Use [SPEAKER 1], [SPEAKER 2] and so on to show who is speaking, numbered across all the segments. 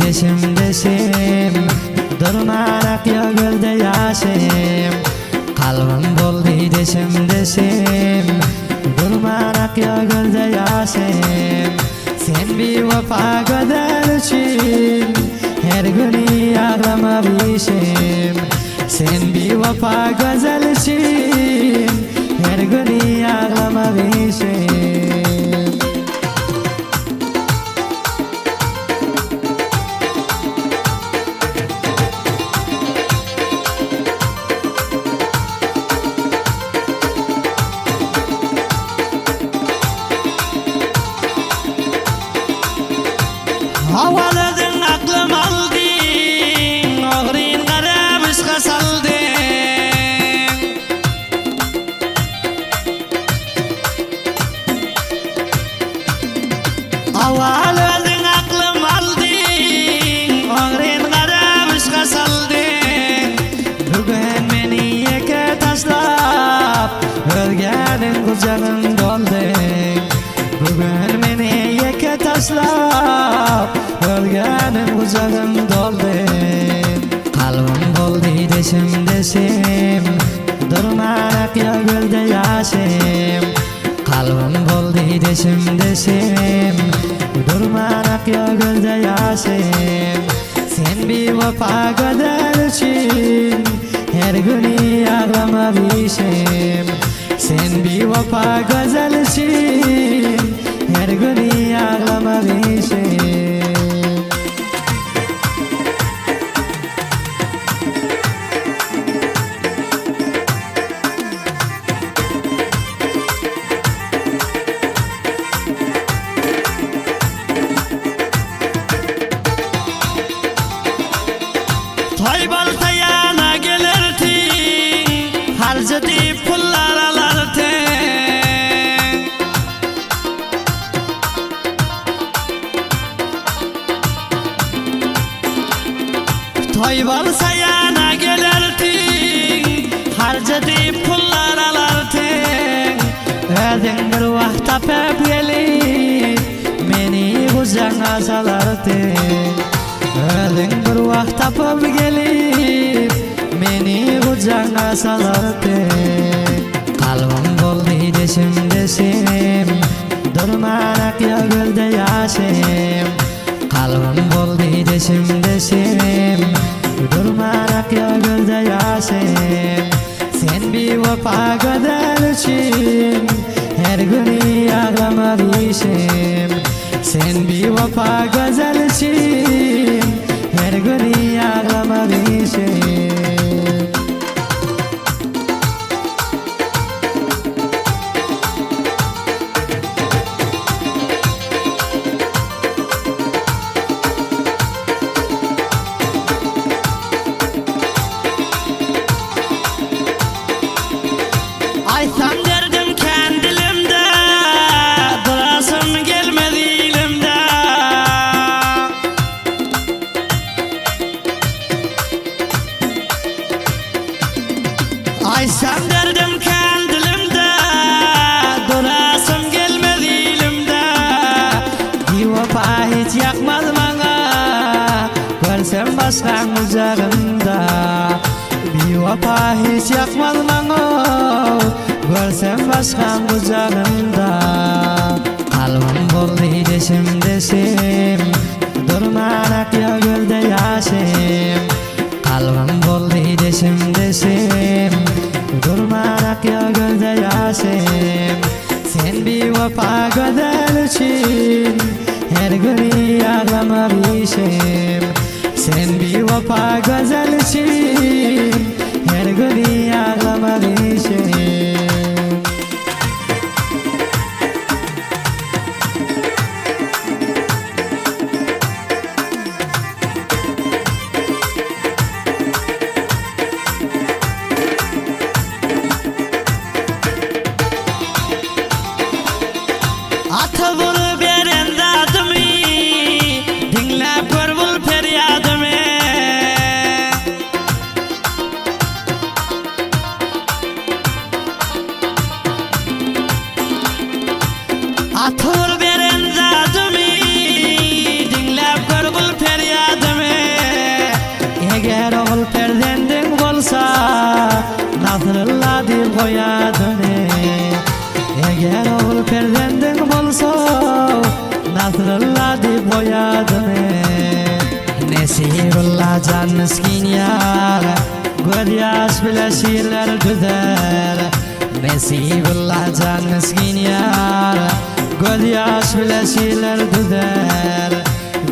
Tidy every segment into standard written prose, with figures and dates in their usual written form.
[SPEAKER 1] deşim deşim durmanak yogulda yaşım kalbim boldi deşim deşim durmanak yogulda yaşım sen bir vafa kadar için her gün ağlama bişim sen bir vafa güzel için her gün ağlama bişim
[SPEAKER 2] Havaladın aklım aldın, ağrın karabışka saldın. Havaladın aklım aldın, ağrın karabışka saldın.
[SPEAKER 1] Bugün beni yeke taşlap ölgenin kucağın doldun Bugün beni yeke taşlap ölgenin kucağın doldun Kalbim boldi deşim deşim durmanak yogulda yaşım Kalbim boldi deşim deşim durmanak yogulda yaşım Sen bir vafa kadar için her gün ağlama bişim Sen bir vafa güzel için her gün ağlama bişim
[SPEAKER 2] Toy baltayana gelirtin, harcati pullar alartin. Toy baltayana gelirtin, harcati pullar alartin.
[SPEAKER 1] Ödün bir vaxt tapıp gelip meni kucağına salartin Ödün bir vaxt tapıp gelip meni kucağına salartin Kalbim boldi deşim deşim durmanak yogulda yaşım Kalbim boldi deşim deşim durmanak yogulda yaşım Sen bir vafa kadar için her gün ağlama bişim Sen bir vafa güzel için her gün ağlama bişim
[SPEAKER 2] Aytsam derdim kendilimde, durasım gelmedi ilimde. Aytsam derdim kendilimde, durasım gelmedi ilimde.
[SPEAKER 1] Bir vafa hiç yakmaz bana görsem başkan kucağında Bir vafa hiç yakmaz bana görsem başkan kucağında Kalbim boldi deşim deşim durmanak yogulda yaşım Kalbim boldi deşim deşim durmanak yogulda yaşım Sen bir vafa kadar için her gün ağlama bişim Sen bir vafa güzel için her gün ağlama bişim
[SPEAKER 2] Atı bul veren zadımı, dinlep gör bul feryadımı. Atır veren zadımı, dinlep gör bul feryadımı.
[SPEAKER 1] Sibillah can miskin yar Gözyaş bile siler düzer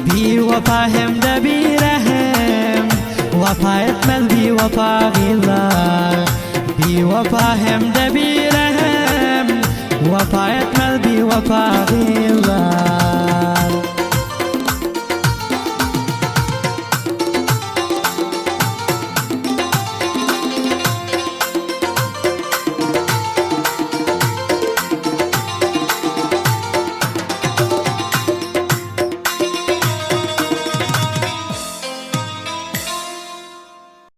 [SPEAKER 1] Bir vefa hem de bir rehem Vefa etmez bir vefa gılar Bir vefa hem de bir rehem Vefa etmez bir vefa gılar